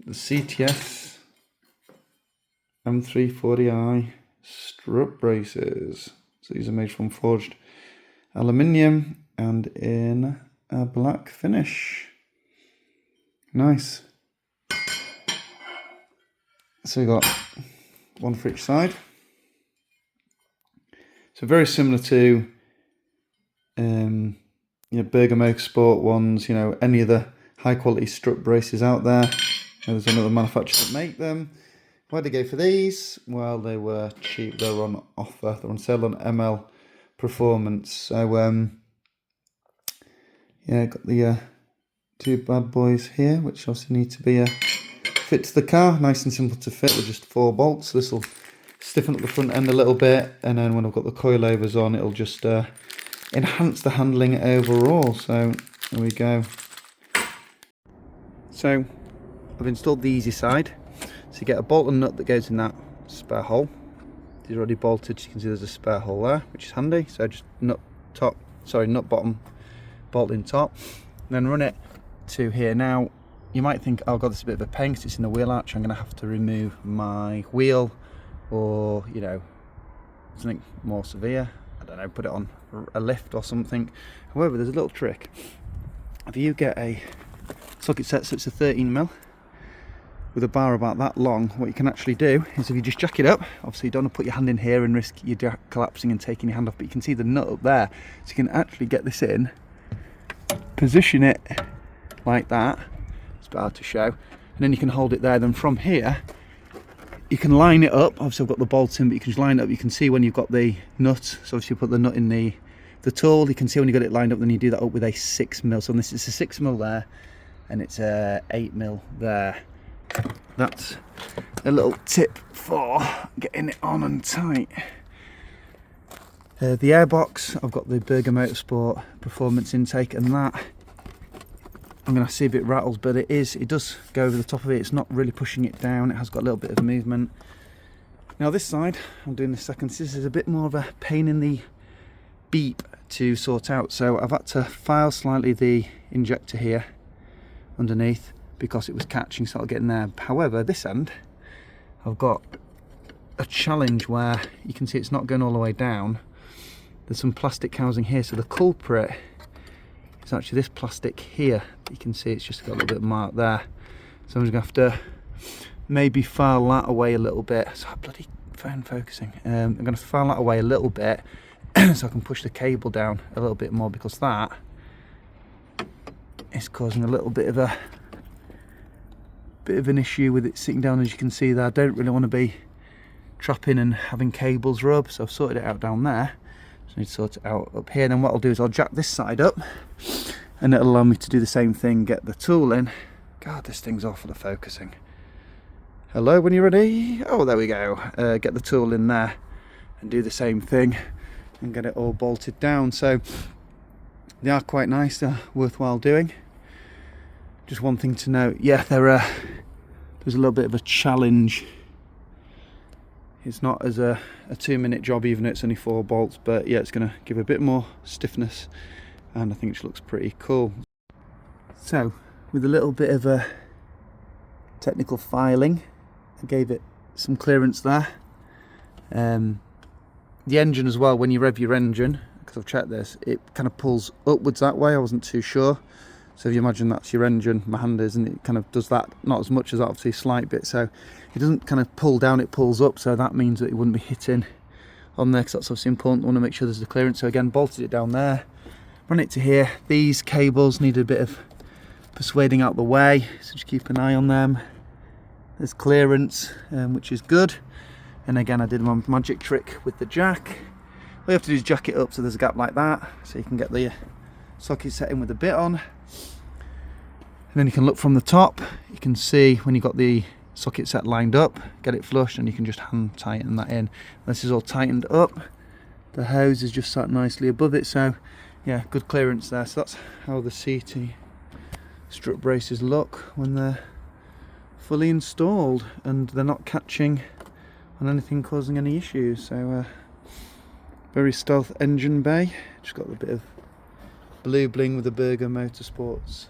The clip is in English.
the CTS M340i strut braces. So these are made from forged aluminium and in a black finish. Nice. So we got one for each side. So very similar to Berger Motorsport ones, any of the high quality strut braces out there. There's another manufacturer that make them. Why'd they go for these? Well, they were cheap. They were on offer. They're on sale on ML Performance. So got the two bad boys here, which also need to be fit to the car. Nice and simple to fit with just 4 bolts. This will stiffen up the front end a little bit, and then when I've got the coilovers on, it'll just enhance the handling overall. So there we go. So I've installed the easy side. So you get a bolt and nut that goes in that spare hole. These are already bolted, so you can see there's a spare hole there, which is handy. So just nut bottom, bolt in top, and then run it to here. Now you might think, oh god, this is a bit of a pain because it's in the wheel arch. I'm going to have to remove my wheel, or something more severe. I don't know, put it on a lift or something. However, there's a little trick. If you get a socket set, so it's a 13mm with a bar about that long, what you can actually do is if you just jack it up, obviously you don't want to put your hand in here and risk your jack collapsing and taking your hand off, but you can see the nut up there, so you can actually get this in, position it like that. It's a bit hard to show, and then you can hold it there. Then from here you can line it up. Obviously I've got the bolts in, but you can just line it up. You can see when you've got the nut, so obviously you put the nut in the tool, you can see when you've got it lined up, then you do that up with a 6mm. So on this it's a 6mm there, and it's a 8mm there. That's a little tip for getting it on and tight. The airbox, I've got the Berger Motorsport performance intake, and that I'm going to see a bit rattled, but it does go over the top of it. It's not really pushing it down. It has got a little bit of movement. Now this side, I'm doing the second. This is a bit more of a pain in the beep to sort out. So I've had to file slightly the injector here underneath because it was catching, so I'll get in there. However, this end, I've got a challenge where you can see it's not going all the way down. There's some plastic housing here, so the culprit is actually this plastic here. You can see it's just got a little bit of mark there. So I'm just going to have to maybe file that away a little bit. So bloody phone focusing. I'm going to have to file that away a little bit so I can push the cable down a little bit more, because that is causing a little bit of an issue with it sitting down. As you can see there, I don't really want to be trapping and having cables rub, so I've sorted it out down there. So I need to sort it out up here. Then what I'll do is I'll jack this side up, and it'll allow me to do the same thing, get the tool in. God, this thing's awful at focusing. Hello, when you're ready. Oh, there we go. Get the tool in there and do the same thing and get it all bolted down. So they are quite nice, they're worthwhile doing. Just one thing to note, yeah, there's a little bit of a challenge. It's not as a 2-minute job, even though it's only 4 bolts, but yeah, it's going to give a bit more stiffness, and I think it just looks pretty cool. So with a little bit of a technical filing, I gave it some clearance there. The engine as well, when you rev your engine, because I've checked this, it kind of pulls upwards that way. I wasn't too sure. So if you imagine that's your engine, my hand is, and it kind of does that, not as much as that, obviously a slight bit. So it doesn't kind of pull down, it pulls up. So that means that it wouldn't be hitting on there, because that's obviously important. I want to make sure there's the clearance. So again, bolted it down there, run it to here. These cables need a bit of persuading out the way, so just keep an eye on them. There's clearance, which is good. And again, I did my magic trick with the jack. All you have to do is jack it up so there's a gap like that, so you can get the socket set in with the bit on. And then you can look from the top, you can see when you've got the socket set lined up, get it flush, and you can just hand tighten that in. This is all tightened up. The hose is just sat nicely above it, so yeah, good clearance there. So that's how the CT strut braces look when they're fully installed and they're not catching on anything causing any issues. So very stealth engine bay, just got a bit of blue bling with the Berger Motorsports